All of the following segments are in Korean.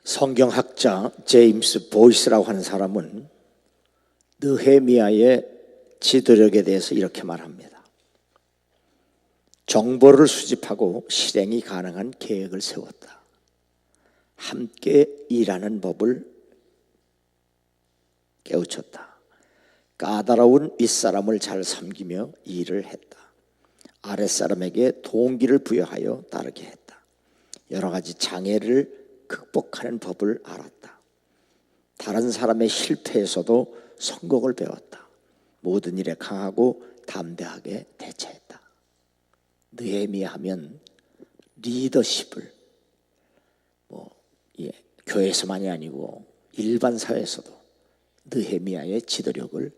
성경학자 제임스 보이스라고 하는 사람은 느헤미야의 지도력에 대해서 이렇게 말합니다. 정보를 수집하고 실행이 가능한 계획을 세웠다. 함께 일하는 법을 깨우쳤다. 까다로운 윗사람을 잘 섬기며 일을 했다. 아랫사람에게 동기를 부여하여 따르게 했다. 여러 가지 장애를 극복하는 법을 알았다. 다른 사람의 실패에서도 성공을 배웠다. 모든 일에 강하고 담대하게 대처했다. 느헤미야 하면 리더십을 교회에서만이 아니고 일반 사회에서도 느헤미야의 지도력을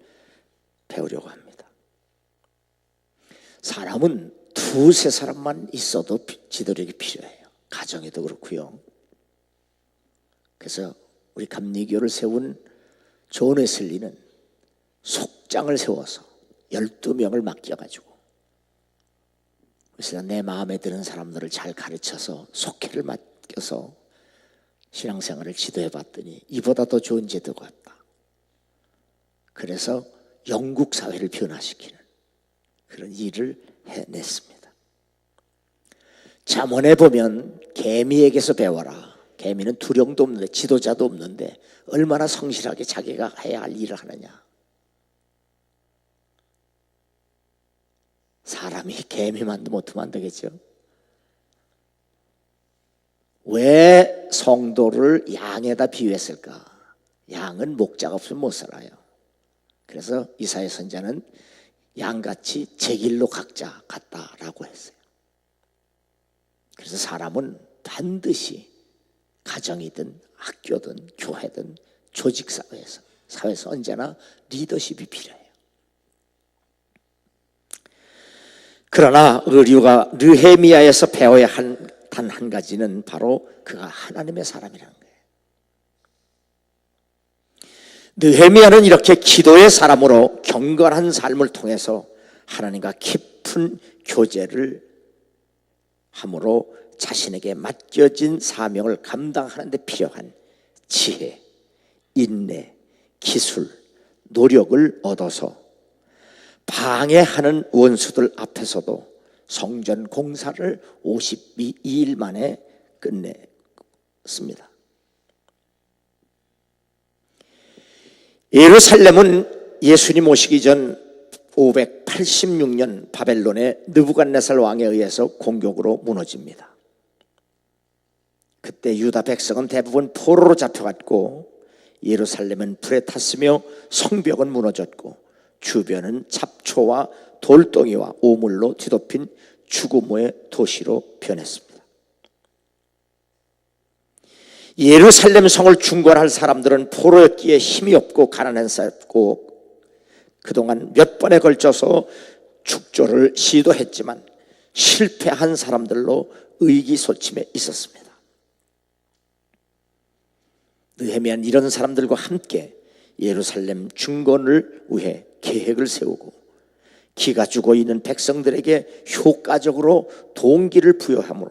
배우려고 합니다. 사람은 두세 사람만 있어도 지도력이 필요해요. 가정에도 그렇고요. 그래서 우리 감리교를 세운 존 웨슬리는 속장을 세워서 12명을 맡겨가지고, 그래서 내 마음에 드는 사람들을 잘 가르쳐서 속회를 맡겨서 신앙생활을 지도해 봤더니 이보다 더 좋은 제도가 없다. 그래서 영국 사회를 변화시키는 그런 일을 해냈습니다. 잠언에 보면 개미에게서 배워라. 개미는 두령도 없는데 지도자도 없는데 얼마나 성실하게 자기가 해야 할 일을 하느냐. 사람이 개미만도 못하면 안 되겠죠. 왜 성도를 양에다 비유했을까? 양은 목자가 없으면 못 살아요. 그래서 이사야 선지자는 양같이 제 길로 각자 갔다라고 했어요. 그래서 사람은 반드시 가정이든 학교든 교회든 조직사회에서 언제나 리더십이 필요해요. 그러나 의류가 느헤미야에서 배워야 한 단 한 가지는 바로 그가 하나님의 사람이라는 거예요. 느헤미야는 이렇게 기도의 사람으로 경건한 삶을 통해서 하나님과 깊은 교제를 함으로 자신에게 맡겨진 사명을 감당하는 데 필요한 지혜, 인내, 기술, 노력을 얻어서 방해하는 원수들 앞에서도 성전 공사를 52일 만에 끝냈습니다. 예루살렘은 예수님 오시기 전 586년 바벨론의 느부갓네살 왕에 의해서 공격으로 무너집니다. 그때 유다 백성은 대부분 포로로 잡혀갔고 예루살렘은 불에 탔으며 성벽은 무너졌고 주변은 잡초와 돌덩이와 오물로 뒤덮인 죽음의 도시로 변했습니다. 예루살렘 성을 중건할 사람들은 포로였기에 힘이 없고 가난했었고 그동안 몇 번에 걸쳐서 축조를 시도했지만 실패한 사람들로 의기소침해 있었습니다. 느헤미야는 이런 사람들과 함께 예루살렘 중건을 위해 계획을 세우고 기가 죽어 있는 백성들에게 효과적으로 동기를 부여함으로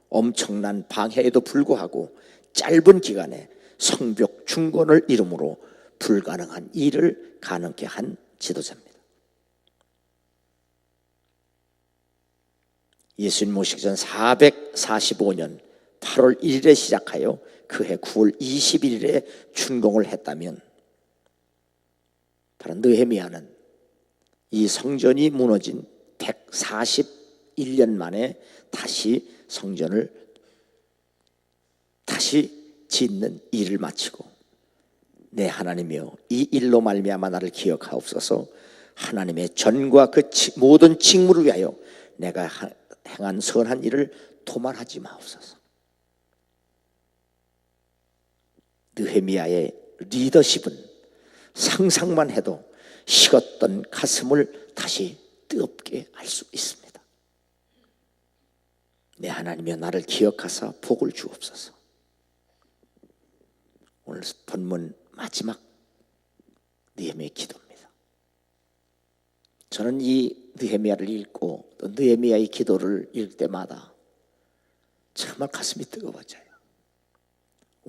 엄청난 방해에도 불구하고 짧은 기간에 성벽 중건을 이루므로 불가능한 일을 가능케 한 지도자입니다. 예수님 오시기 전 445년 8월 1일에 시작하여 그해 9월 21일에 준공을 했다면 바로 느헤미야는 이 성전이 무너진 141년 만에 다시 성전을 다시 짓는 일을 마치고 내 하나님이여 이 일로 말미암아 나를 기억하옵소서. 하나님의 전과 그 모든 직무를 위하여 내가 행한 선한 일을 도말하지 마옵소서. 느헤미야의 리더십은 상상만 해도 식었던 가슴을 다시 뜨겁게 할 수 있습니다. 내 하나님이여 나를 기억하사 복을 주옵소서. 오늘 본문 마지막 느헤미야의 기도입니다. 저는 이 느헤미야를 읽고 또 느헤미야의 기도를 읽을 때마다 정말 가슴이 뜨거워져요.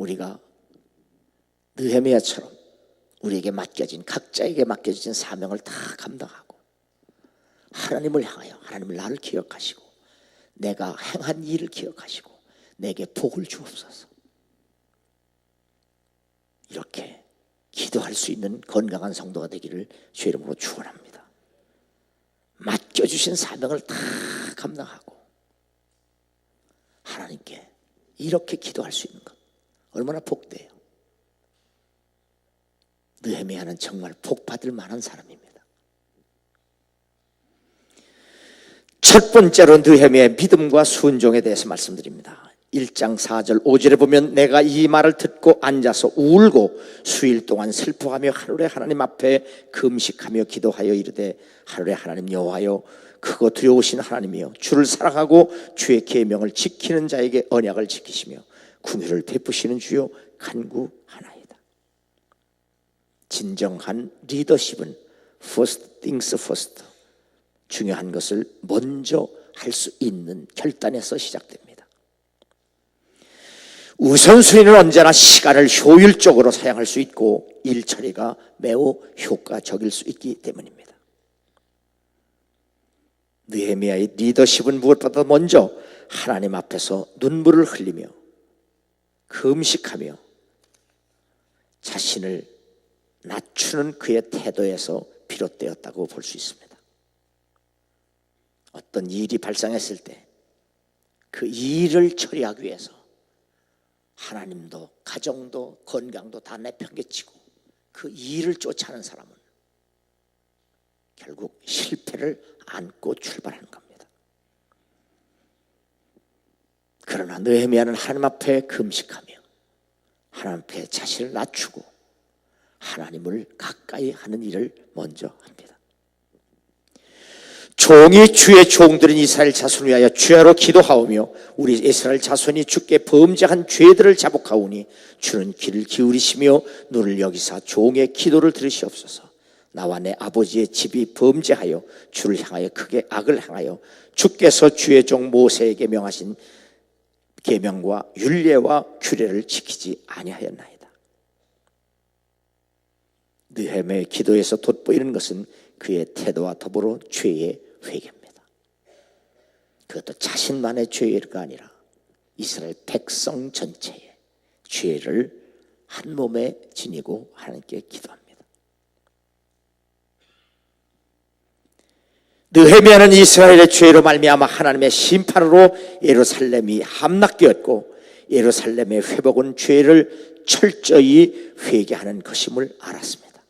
우리가 느헤미야처럼 우리에게 맡겨진, 각자에게 맡겨진 사명을 다 감당하고 하나님을 향하여, 하나님을 나를 기억하시고 내가 행한 일을 기억하시고 내게 복을 주옵소서, 이렇게 기도할 수 있는 건강한 성도가 되기를 주의 이름으로 축원합니다. 맡겨주신 사명을 다 감당하고 하나님께 이렇게 기도할 수 있는 것, 얼마나 복돼요. 느헤미야는 정말 복받을 만한 사람입니다. 첫 번째로 느헤미야의 믿음과 순종에 대해서 말씀드립니다. 1장 4절 5절에 보면 내가 이 말을 듣고 앉아서 울고 수일 동안 슬퍼하며 하늘의 하나님 앞에 금식하며 기도하여 이르되 하늘의 하나님 여호와여, 크고 두려우신 하나님이여, 주를 사랑하고 주의 계명을 지키는 자에게 언약을 지키시며 긍휼을 베푸시는 주여 간구하나이다. 진정한 리더십은 first things first, 중요한 것을 먼저 할 수 있는 결단에서 시작됩니다. 우선순위는 언제나 시간을 효율적으로 사용할 수 있고 일 처리가 매우 효과적일 수 있기 때문입니다. 느헤미야의 리더십은 무엇보다 먼저 하나님 앞에서 눈물을 흘리며 금식하며 자신을 낮추는 그의 태도에서 비롯되었다고 볼 수 있습니다. 어떤 일이 발생했을 때 그 일을 처리하기 위해서 하나님도 가정도 건강도 다 내팽개치고 그 일을 쫓아하는 사람은 결국 실패를 안고 출발하는 겁니다. 그러나 느헤미야는 하나님 앞에 금식하며 하나님 앞에 자신을 낮추고 하나님을 가까이 하는 일을 먼저 합니다. 종이 주의 종들인 이스라엘 자손을 위하여 주야로 기도하오며 우리 이스라엘 자손이 주께 범죄한 죄들을 자복하오니 주는 귀를 기울이시며 눈을 여기사 종의 기도를 들으시옵소서. 나와 내 아버지의 집이 범죄하여 주를 향하여 크게 악을 행하여 주께서 주의 종 모세에게 명하신 계명과 율례와 규례를 지키지 아니하였나이다. 느헤미야의 기도에서 돋보이는 것은 그의 태도와 더불어 죄의 회개입니다. 그것도 자신만의 죄가 아니라 이스라엘 백성 전체의 죄를 한 몸에 지니고 하나님께 기도합니다. 느헤미야는 이스라엘의 죄로 말미암아 하나님의 심판으로 예루살렘이 함락되었고 예루살렘의 회복은 죄를 철저히 회개하는 것임을 알았습니다.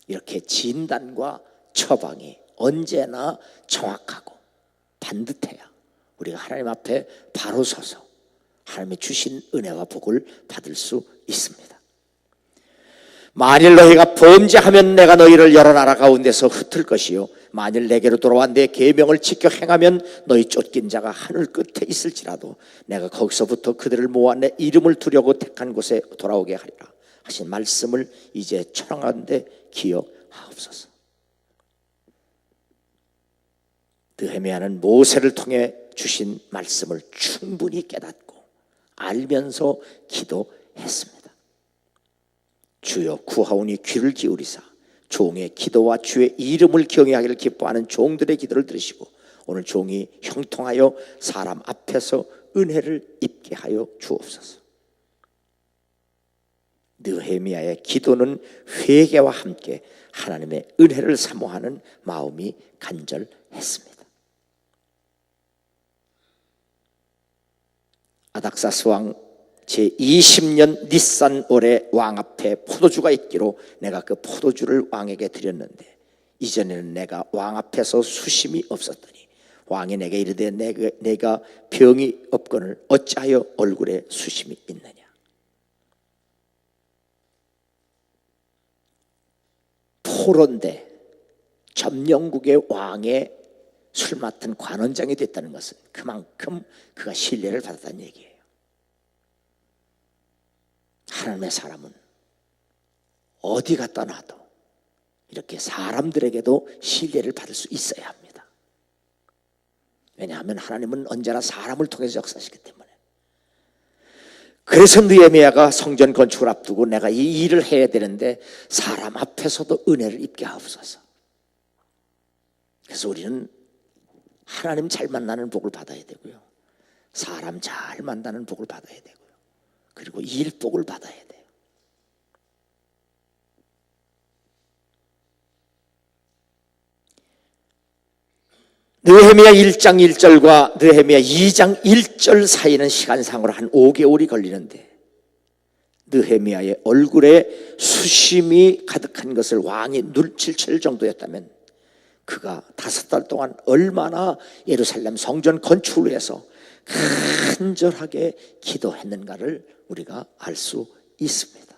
이렇게 진단과 처방이 언제나 정확하고 반듯해야 우리가 하나님 앞에 바로 서서 하나님이 주신 은혜와 복을 받을 수 있습니다. 만일 너희가 범죄하면 내가 너희를 여러 나라 가운데서 흩을 것이요 만일 내게로 돌아와 내 계명을 지켜 행하면 너희 쫓긴 자가 하늘 끝에 있을지라도 내가 거기서부터 그들을 모아 내 이름을 두려고 택한 곳에 돌아오게 하리라 하신 말씀을 이제 청하건대 기억하옵소서. 느헤미야는 모세를 통해 주신 말씀을 충분히 깨닫고 알면서 기도했습니다. 주여 구하오니 귀를 기울이사 종의 기도와 주의 이름을 경외하기를 기뻐하는 종들의 기도를 들으시고 오늘 종이 형통하여 사람 앞에서 은혜를 입게 하여 주옵소서. 느헤미야의 기도는 회개와 함께 하나님의 은혜를 사모하는 마음이 간절했습니다. 아닥사스 왕 제20년 니산 월에 왕 앞에 포도주가 있기로 내가 그 포도주를 왕에게 드렸는데 이전에는 내가 왕 앞에서 수심이 없었더니 왕이 내게 이르되 내가 병이 없거늘 어찌하여 얼굴에 수심이 있느냐. 포로인데 점령국의 왕의 술 맡은 관원장이 됐다는 것은 그만큼 그가 신뢰를 받았다는 얘기예요. 하나님의 사람은 어디 갖다 놔도 이렇게 사람들에게도 신뢰를 받을 수 있어야 합니다. 왜냐하면 하나님은 언제나 사람을 통해서 역사하시기 때문에 그래서 느헤미야가 성전 건축을 앞두고 내가 이 일을 해야 되는데 사람 앞에서도 은혜를 입게 하옵소서. 그래서 우리는 하나님 잘 만나는 복을 받아야 되고요, 사람 잘 만나는 복을 받아야 되고요, 그리고 일 복을 받아야 돼요. 느헤미야 1장 1절과 느헤미야 2장 1절 사이는 시간상으로 한 5개월이 걸리는데 느헤미야의 얼굴에 수심이 가득한 것을 왕이 눈치챌 정도였다면 그가 5달 동안 얼마나 예루살렘 성전 건축을 위해서 간절하게 기도했는가를 우리가 알 수 있습니다.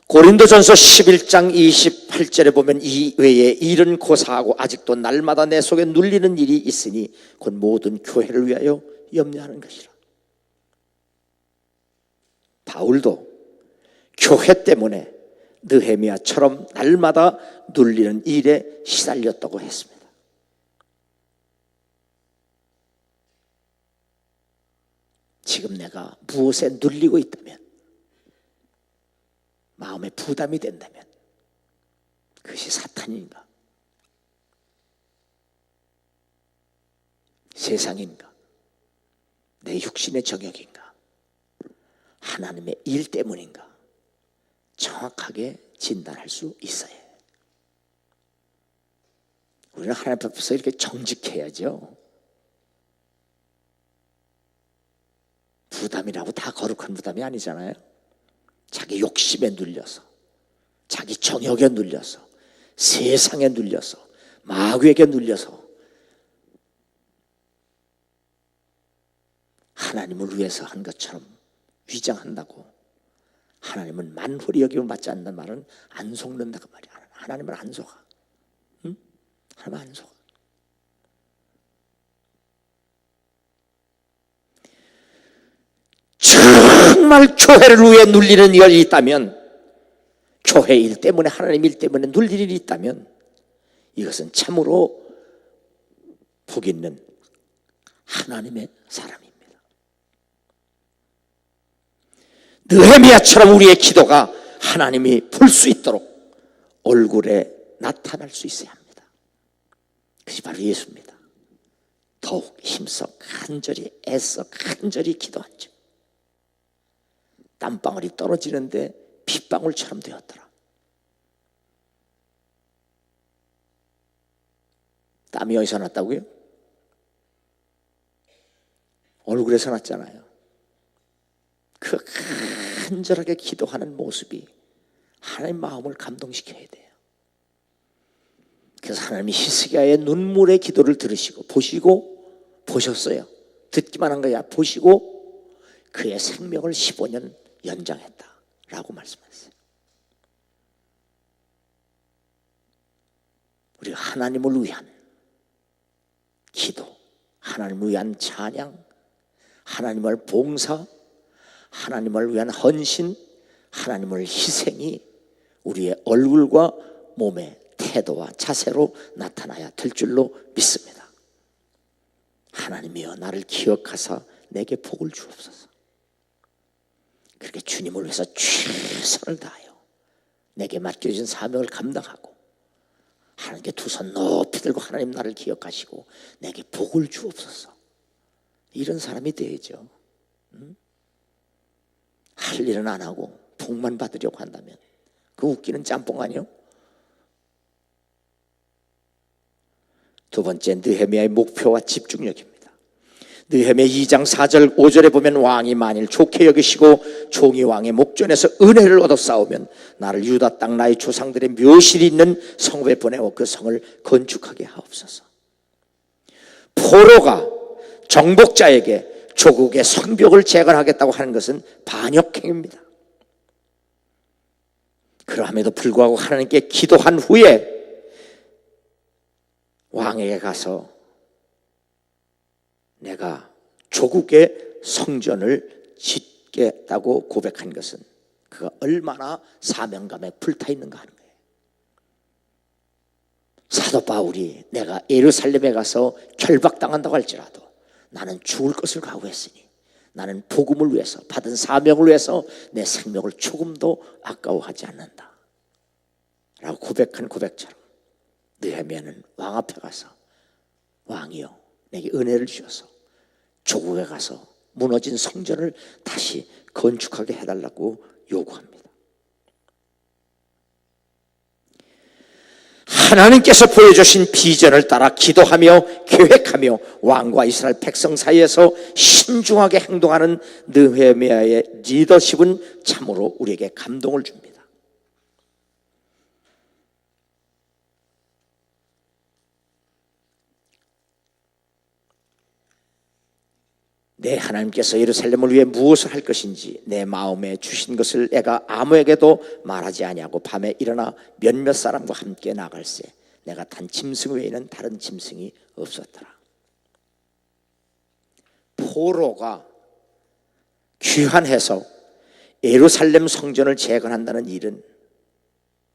고린도전서 11장 28절에 보면 이 외에 일은 고사하고 아직도 날마다 내 속에 눌리는 일이 있으니 곧 모든 교회를 위하여 염려하는 것이라. 바울도 교회 때문에 느헤미야처럼 날마다 눌리는 일에 시달렸다고 했습니다. 지금 내가 무엇에 눌리고 있다면, 마음에 부담이 된다면 그것이 사탄인가, 세상인가, 내 육신의 정욕인가, 하나님의 일 때문인가 정확하게 진단할 수 있어야 해요. 우리는 하나님 앞에서 이렇게 정직해야죠. 부담이라고 다 거룩한 부담이 아니잖아요. 자기 욕심에 눌려서, 자기 정욕에 눌려서, 세상에 눌려서, 마귀에게 눌려서 하나님을 위해서 한 것처럼 위장한다고 하나님은 만홀히 여김을 받지 않는 말은 안 속는다고 말이야. 하나님은 안 속아. 응? 하나님은 안 속아. 정말 교회를 위해 눌리는 일이 있다면, 교회 일 때문에, 하나님 일 때문에 눌릴 일이 있다면 이것은 참으로 복 있는 하나님의 사람입니다. 느헤미야처럼 우리의 기도가 하나님이 볼 수 있도록 얼굴에 나타날 수 있어야 합니다. 그것이 바로 예수입니다. 더욱 힘써 간절히 애써 간절히 기도하죠. 땀방울이 떨어지는데 핏방울처럼 되었더라. 땀이 어디서 났다고요? 얼굴에서 났잖아요. 그 간절하게 기도하는 모습이 하나님 마음을 감동시켜야 돼요. 그래서 하나님이 히스기야의 눈물의 기도를 들으시고 보셨어요. 듣기만 한 거야. 보시고 그의 생명을 15년 연장했다라고 말씀하셨어요. 우리가 하나님을 위한 기도, 하나님을 위한 찬양, 하나님을 봉사, 하나님을 위한 헌신, 하나님을 희생이 우리의 얼굴과 몸의 태도와 자세로 나타나야 될 줄로 믿습니다. 하나님이여 나를 기억하사 내게 복을 주옵소서. 그렇게 주님을 위해서 최선을 다하여 내게 맡겨진 사명을 감당하고 하나님께 두 손 높이 들고 하나님 나를 기억하시고 내게 복을 주옵소서. 이런 사람이 되야죠. 할 일은 안 하고 복만 받으려고 한다면 그 웃기는 짬뽕 아니요? 두 번째, 느헤미야의 목표와 집중력입니다. 느헤미야 2장 4절 5절에 보면 왕이 만일 좋게 여기시고 종이 왕의 목전에서 은혜를 얻어 싸우면 나를 유다 땅 나의 조상들의 묘실이 있는 성읍에 보내어 그 성을 건축하게 하옵소서. 포로가 정복자에게 조국의 성벽을 재건하겠다고 하는 것은 반역행위입니다. 그러함에도 불구하고 하나님께 기도한 후에 왕에게 가서 내가 조국의 성전을 짓겠다고 고백한 것은 그가 얼마나 사명감에 불타 있는가 하는 거예요. 사도 바울이 내가 예루살렘에 가서 결박당한다고 할지라도 나는 죽을 것을 각오했으니 나는 복음을 위해서, 받은 사명을 위해서 내 생명을 조금도 아까워하지 않는다 라고 고백한 고백처럼 느헤미야는 왕 앞에 가서 왕이여 내게 은혜를 주셔서 조국에 가서 무너진 성전을 다시 건축하게 해달라고 요구합니다. 하나님께서 보여주신 비전을 따라 기도하며 계획하며 왕과 이스라엘 백성 사이에서 신중하게 행동하는 느헤미야의 리더십은 참으로 우리에게 감동을 줍니다. 내 하나님께서 예루살렘을 위해 무엇을 할 것인지 내 마음에 주신 것을 내가 아무에게도 말하지 아니하고 밤에 일어나 몇몇 사람과 함께 나갈새 내가 단 짐승 외에는 다른 짐승이 없었더라. 포로가 귀환해서 예루살렘 성전을 재건한다는 일은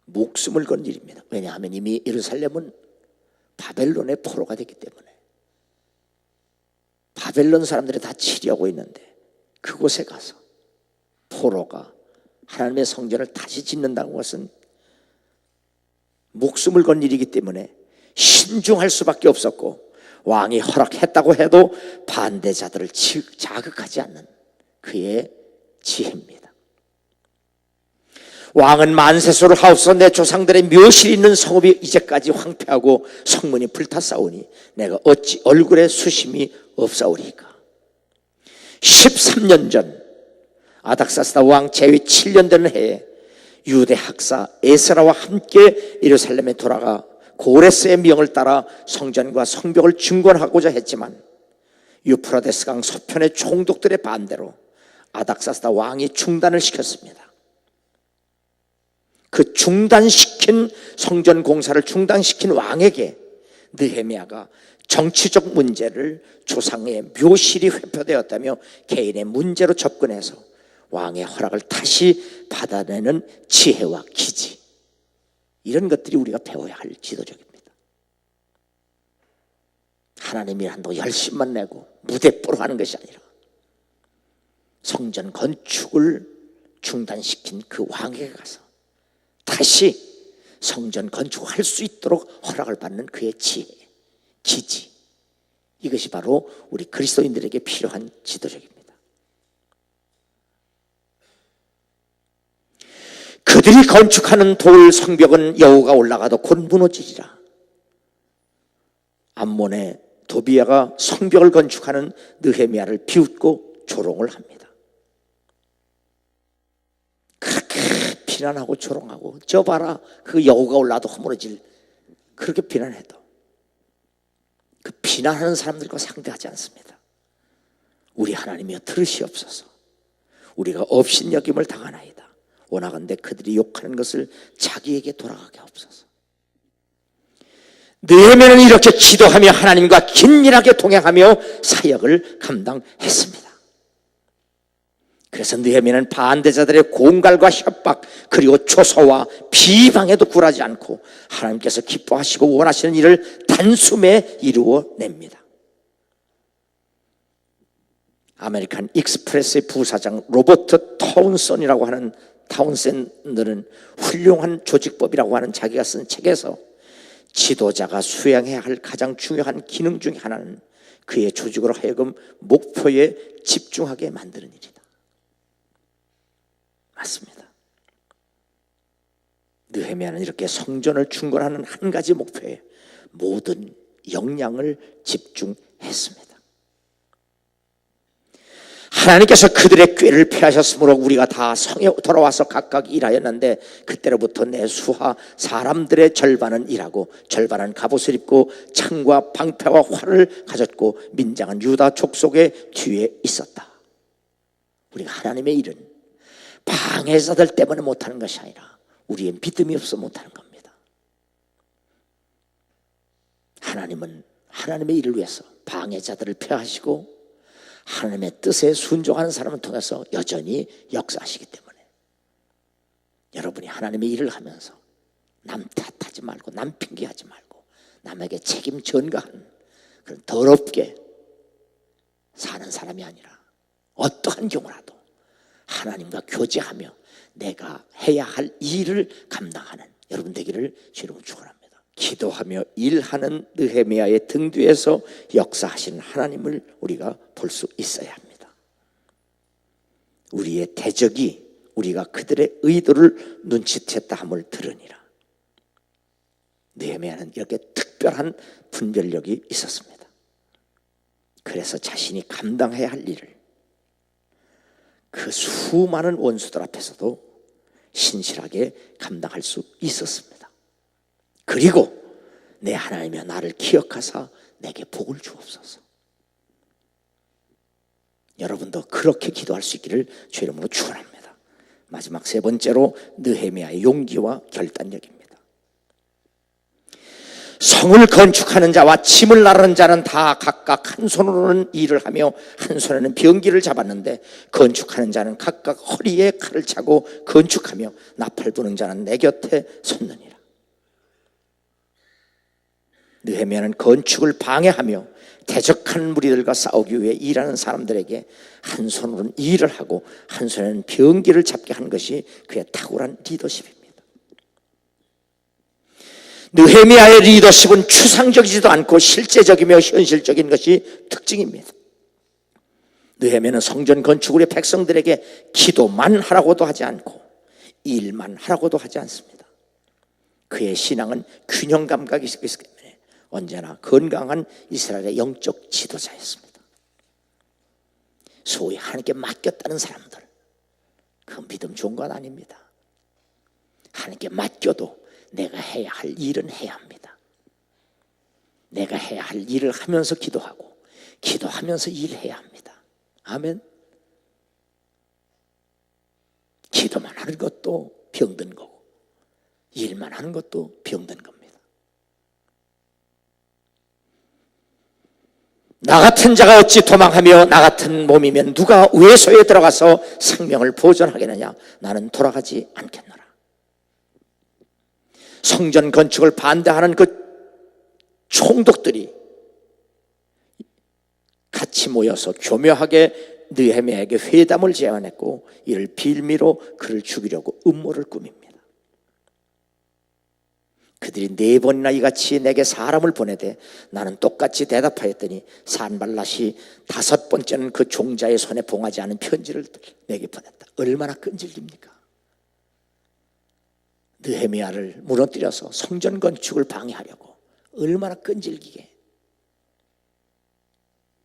목숨을 건 일입니다. 왜냐하면 이미 예루살렘은 바벨론의 포로가 됐기 때문에 바벨론 사람들이 다 치려고 있는데 그곳에 가서 포로가 하나님의 성전을 다시 짓는다는 것은 목숨을 건 일이기 때문에 신중할 수밖에 없었고 왕이 허락했다고 해도 반대자들을 자극하지 않는 그의 지혜입니다. 왕은 만세수를 하옵소서 내 조상들의 묘실이 있는 성읍이 이제까지 황폐하고 성문이 불탔사오니 내가 어찌 얼굴에 수심이 없사오리까. 13년 전 아닥사스다 왕 제위 7년 되는 해에 유대 학사 에스라와 함께 예루살렘에 돌아가 고레스의 명을 따라 성전과 성벽을 증건하고자 했지만 유프라데스 강 서편의 총독들의 반대로 아닥사스다 왕이 중단을 시켰습니다. 그 중단시킨 성전 공사를 중단시킨 왕에게 느헤미야가 정치적 문제를 조상의 묘실이 회표되었다며 개인의 문제로 접근해서 왕의 허락을 다시 받아내는 지혜와 기지, 이런 것들이 우리가 배워야 할 지도적입니다. 하나님이 한다고 열심만 내고 무대뽀로 하는 것이 아니라 성전 건축을 중단시킨 그 왕에게 가서 다시 성전 건축을 할 수 있도록 허락을 받는 그의 지혜, 기지, 이것이 바로 우리 그리스도인들에게 필요한 지도적입니다. 그들이 건축하는 돌 성벽은 여호가 올라가도 곧 무너지리라. 암몬의 도비야가 성벽을 건축하는 느헤미야를 비웃고 조롱을 합니다. 그렇게 비난하고 조롱하고 저 봐라 그 여호가 올라도 허물어질, 그렇게 비난해도 그 비난하는 사람들과 상대하지 않습니다. 우리 하나님이여 들으시옵소서. 우리가 업신여김을 당하나이다. 원하건대 그들이 욕하는 것을 자기에게 돌아가게 하옵소서. 느헤미야는 이렇게 기도하며 하나님과 긴밀하게 동행하며 사역을 감당했습니다. 그래서 느헤미야는 반대자들의 공갈과 협박 그리고 조소와 비방에도 굴하지 않고 하나님께서 기뻐하시고 원하시는 일을 단숨에 이루어냅니다. 아메리칸 익스프레스의 부사장 로버트 타운센이라고 하는 타운센들은 훌륭한 조직법이라고 하는 자기가 쓴 책에서 지도자가 수행해야 할 가장 중요한 기능 중에 하나는 그의 조직으로 하여금 목표에 집중하게 만드는 일이다. 맞습니다. 느헤미야는 이렇게 성전을 중건하는 한 가지 목표에 모든 역량을 집중했습니다. 하나님께서 그들의 꾀를 피하셨으므로 우리가 다 성에 돌아와서 각각 일하였는데 그때로부터 내 수하 사람들의 절반은 일하고 절반은 갑옷을 입고 창과 방패와 활을 가졌고 민장은 유다 족속의 뒤에 있었다. 우리가 하나님의 일은 방해자들 때문에 못하는 것이 아니라 우리의 믿음이 없어 못하는 겁니다. 하나님은 하나님의 일을 위해서 방해자들을 폐하시고 하나님의 뜻에 순종하는 사람을 통해서 여전히 역사하시기 때문에 여러분이 하나님의 일을 하면서 남 탓하지 말고 남 핑계하지 말고 남에게 책임 전가하는 그런 더럽게 사는 사람이 아니라 어떠한 경우라도 하나님과 교제하며 내가 해야 할 일을 감당하는 여러분 되기를 주님으로 축원합니다. 기도하며 일하는 느헤미야의 등 뒤에서 역사하시는 하나님을 우리가 볼 수 있어야 합니다. 우리의 대적이 우리가 그들의 의도를 눈치챘다 함을 들으니라. 느헤미야는 이렇게 특별한 분별력이 있었습니다. 그래서 자신이 감당해야 할 일을 그 수많은 원수들 앞에서도 신실하게 감당할 수 있었습니다. 그리고 내 하나님이여 나를 기억하사 내게 복을 주옵소서. 여러분도 그렇게 기도할 수 있기를 주의 이름으로 축원합니다. 마지막 세 번째로 느헤미야의 용기와 결단력입니다. 성을 건축하는 자와 짐을 나르는 자는 다 각각 한 손으로는 일을 하며 한 손에는 병기를 잡았는데 건축하는 자는 각각 허리에 칼을 차고 건축하며 나팔 부는 자는 내 곁에 섰느니라. 느헤미야는 건축을 방해하며 대적한 무리들과 싸우기 위해 일하는 사람들에게 한 손으로는 일을 하고 한 손에는 병기를 잡게 한 것이 그의 탁월한 리더십입니다. 느헤미야의 리더십은 추상적이지도 않고 실제적이며 현실적인 것이 특징입니다. 느헤미야는 성전 건축을 위해 백성들에게 기도만 하라고도 하지 않고 일만 하라고도 하지 않습니다. 그의 신앙은 균형 감각이 있기 때문에 언제나 건강한 이스라엘의 영적 지도자였습니다. 소위 하나님께 맡겼다는 사람들, 그 믿음 좋은 건 아닙니다. 하나님께 맡겨도 내가 해야 할 일은 해야 합니다. 내가 해야 할 일을 하면서 기도하고 기도하면서 일해야 합니다. 아멘. 기도만 하는 것도 병든 거고 일만 하는 것도 병든 겁니다. 나 같은 자가 어찌 도망하며 나 같은 몸이면 누가 외소에 들어가서 생명을 보존하겠느냐. 나는 돌아가지 않겠노라. 성전 건축을 반대하는 그 총독들이 같이 모여서 교묘하게 느헤미야에게 회담을 제안했고 이를 빌미로 그를 죽이려고 음모를 꾸밉니다. 그들이 4번이나 이같이 내게 사람을 보내되 나는 똑같이 대답하였더니 산발랏이 5번째는 그 종자의 손에 봉하지 않은 편지를 내게 보냈다. 얼마나 끈질깁니까? 느헤미야를 무너뜨려서 성전 건축을 방해하려고 얼마나 끈질기게.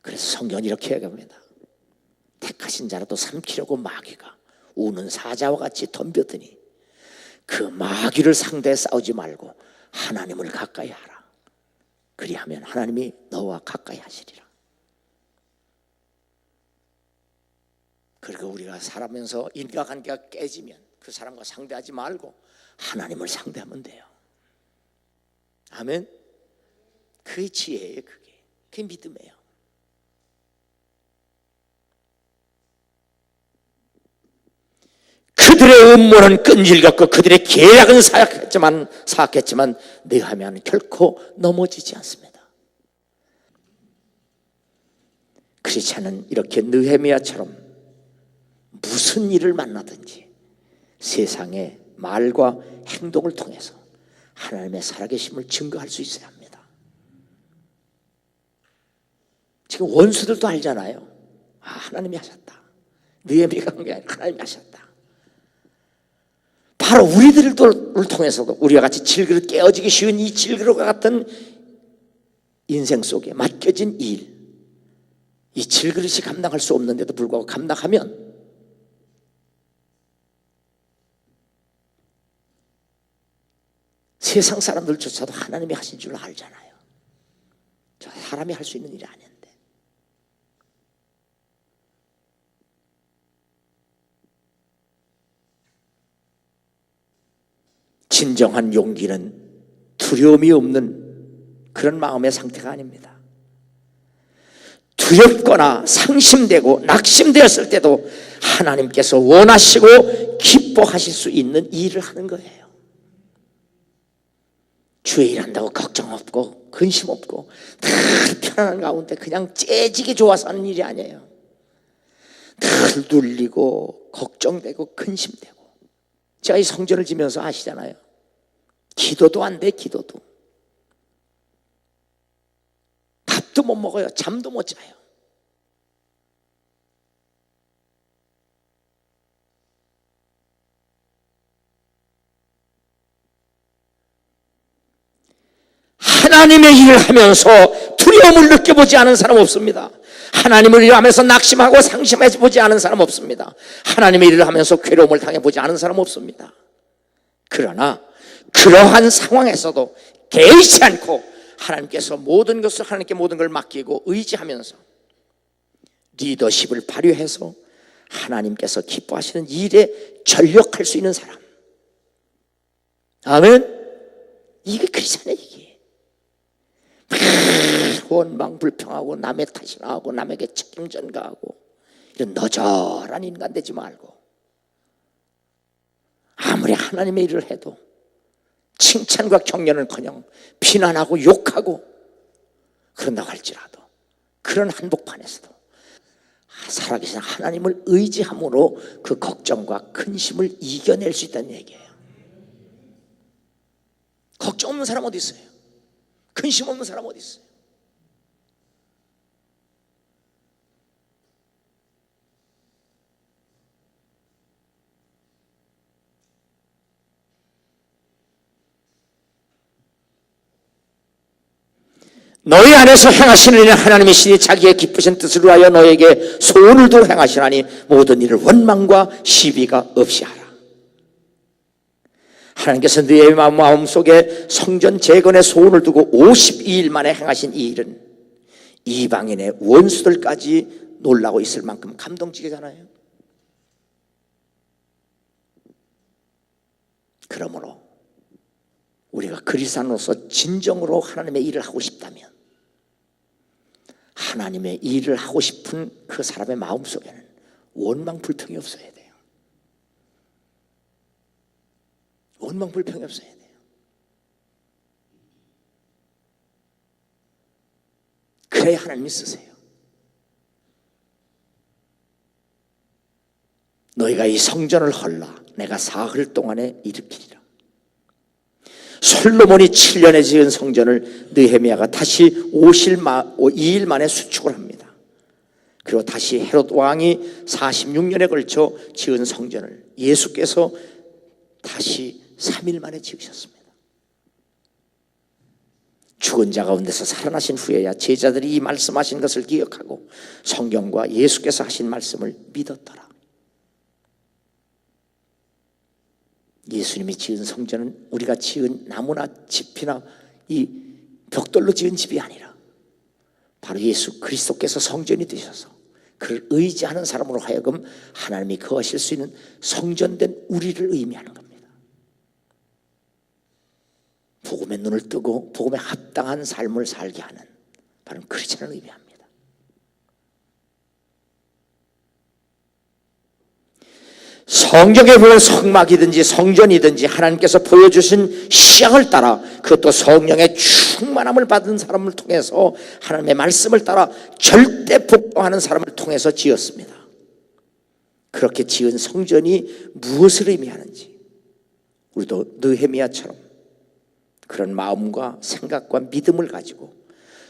그래서 성경은 이렇게 얘기합니다. 택하신 자라도 삼키려고 마귀가 우는 사자와 같이 덤벼드니 그 마귀를 상대해 싸우지 말고 하나님을 가까이 하라. 그리하면 하나님이 너와 가까이 하시리라. 그리고 우리가 살아면서 인과관계가 깨지면 그 사람과 상대하지 말고 하나님을 상대하면 돼요. 아멘. 그게 지혜예요. 그게 믿음이에요. 그들의 음모는 끈질겼고 그들의 계략은 사악했지만 느헤미야는 결코 넘어지지 않습니다. 크리스찬은 이렇게 느헤미야처럼 무슨 일을 만나든지 세상의 말과 행동을 통해서 하나님의 살아계심을 증거할 수 있어야 합니다. 지금 원수들도 알잖아요. 하나님이 하셨다. 느헤미야가 한 게 아니라 하나님이 하셨다. 바로 우리들을 통해서도 우리와 같이 질그릇 깨어지기 쉬운 이 질그릇과 같은 인생 속에 맡겨진 일, 이 질그릇이 감당할 수 없는데도 불구하고 감당하면 세상 사람들조차도 하나님이 하신 줄 알잖아요. 저 사람이 할 수 있는 일이 아닌데. 진정한 용기는 두려움이 없는 그런 마음의 상태가 아닙니다. 두렵거나 상심되고 낙심되었을 때도 하나님께서 원하시고 기뻐하실 수 있는 일을 하는 거예요. 주의 일한다고 걱정 없고 근심 없고 다 편안한 가운데 그냥 째지게 좋아서 하는 일이 아니에요. 늘 눌리고 걱정되고 근심되고. 제가 이 성전을 지면서 아시잖아요. 기도도 안 돼. 기도도. 밥도 못 먹어요. 잠도 못 자요. 하나님의 일을 하면서 두려움을 느껴보지 않은 사람 없습니다. 하나님의 일을 하면서 낙심하고 상심해 보지 않은 사람 없습니다. 하나님의 일을 하면서 괴로움을 당해보지 않은 사람 없습니다. 그러나 그러한 상황에서도 개의치 않고 하나님께서 모든 것을 하나님께 모든 걸 맡기고 의지하면서 리더십을 발휘해서 하나님께서 기뻐하시는 일에 전력할 수 있는 사람. 아멘. 이게 그렇잖아요. 이게 원망불평하고 남의 탓이나 하고 남에게 책임 전가하고 이런 너절한 인간 되지 말고, 아무리 하나님의 일을 해도 칭찬과 격려는커녕 비난하고 욕하고 그런다고 할지라도 그런 한복판에서도 살아계신 하나님을 의지함으로 그 걱정과 근심을 이겨낼 수 있다는 얘기예요. 걱정 없는 사람 어디 있어요? 근심 없는 사람 어디 있어요? 너희 안에서 행하시는 일은 하나님이시니 자기의 기쁘신 뜻을 위하여 너에게 소원을 두어 행하시나니 모든 일을 원망과 시비가 없이 하라. 하나님께서 너의 마음속에 성전 재건의 소원을 두고 52일 만에 행하신 이 일은 이방인의 원수들까지 놀라고 있을 만큼 감동적이잖아요. 그러므로 우리가 그리스도인으로서 진정으로 하나님의 일을 하고 싶다면 하나님의 일을 하고 싶은 그 사람의 마음속에는 원망 불평이 없어야 돼요. 원망 불평이 없어야 돼요. 그래야 하나님이 쓰세요. 너희가 이 성전을 헐라 내가 사흘 동안에 일으키리라. 솔로몬이 7년에 지은 성전을 느헤미야가 다시 2일 만에 수축을 합니다. 그리고 다시 헤롯 왕이 46년에 걸쳐 지은 성전을 예수께서 다시 3일 만에 지으셨습니다. 죽은 자 가운데서 살아나신 후에야 제자들이 이 말씀하신 것을 기억하고 성경과 예수께서 하신 말씀을 믿었더라. 예수님이 지은 성전은 우리가 지은 나무나 집이나 이 벽돌로 지은 집이 아니라 바로 예수 그리스도께서 성전이 되셔서 그를 의지하는 사람으로 하여금 하나님이 거하실 수 있는 성전된 우리를 의미하는 겁니다. 복음의 눈을 뜨고 복음에 합당한 삶을 살게 하는 바로 크리스천을 의미합니다. 성경에 보면 성막이든지 성전이든지 하나님께서 보여주신 시향을 따라 그것도 성령의 충만함을 받은 사람을 통해서 하나님의 말씀을 따라 절대 복종하는 사람을 통해서 지었습니다. 그렇게 지은 성전이 무엇을 의미하는지 우리도 느헤미야처럼 그런 마음과 생각과 믿음을 가지고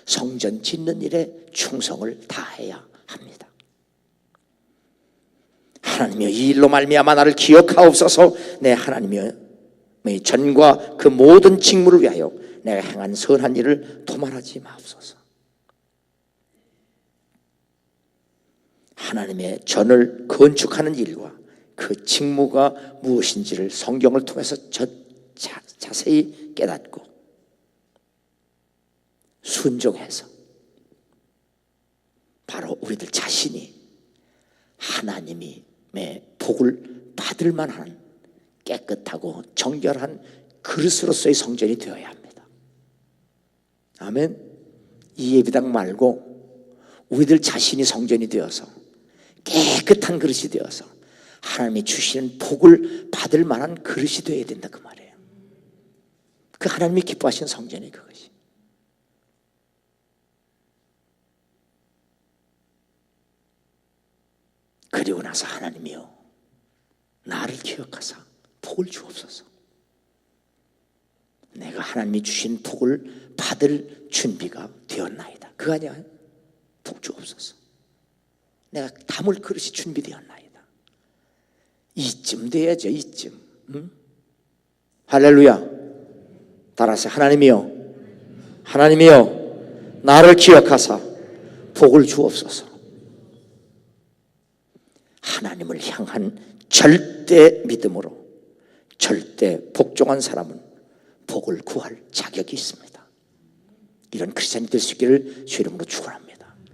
성전 짓는 일에 충성을 다해야 합니다. 하나님이여 이 일로 말미암아 나를 기억하옵소서. 내 하나님이여 전과 그 모든 직무를 위하여 내가 행한 선한 일을 도말하지 마옵소서. 하나님의 전을 건축하는 일과 그 직무가 무엇인지를 성경을 통해서 자세히 깨닫고 순종해서 바로 우리들 자신이 하나님의 복을 받을 만한 깨끗하고 정결한 그릇으로서의 성전이 되어야 합니다. 아멘. 이 예배당 말고 우리들 자신이 성전이 되어서 깨끗한 그릇이 되어서 하나님이 주시는 복을 받을 만한 그릇이 되어야 된다 그 말이에요. 그 하나님이 기뻐하시는 성전이 그것이. 그리고 나서 하나님이여 나를 기억하사 복을 주옵소서. 내가 하나님이 주신 복을 받을 준비가 되었나이다. 그거 아니야? 복 주옵소서. 내가 담을 그릇이 준비되었나이다. 이쯤 돼야죠. 이쯤. 응? 할렐루야. 따라서 하나님이여 하나님이여 나를 기억하사 복을 주옵소서. 하나님을 향한 절대 믿음으로 절대 복종한 사람은 복을 구할 자격이 있습니다. 이런 크리스찬이 될 수 있기를 주 이름으로 축원합니다.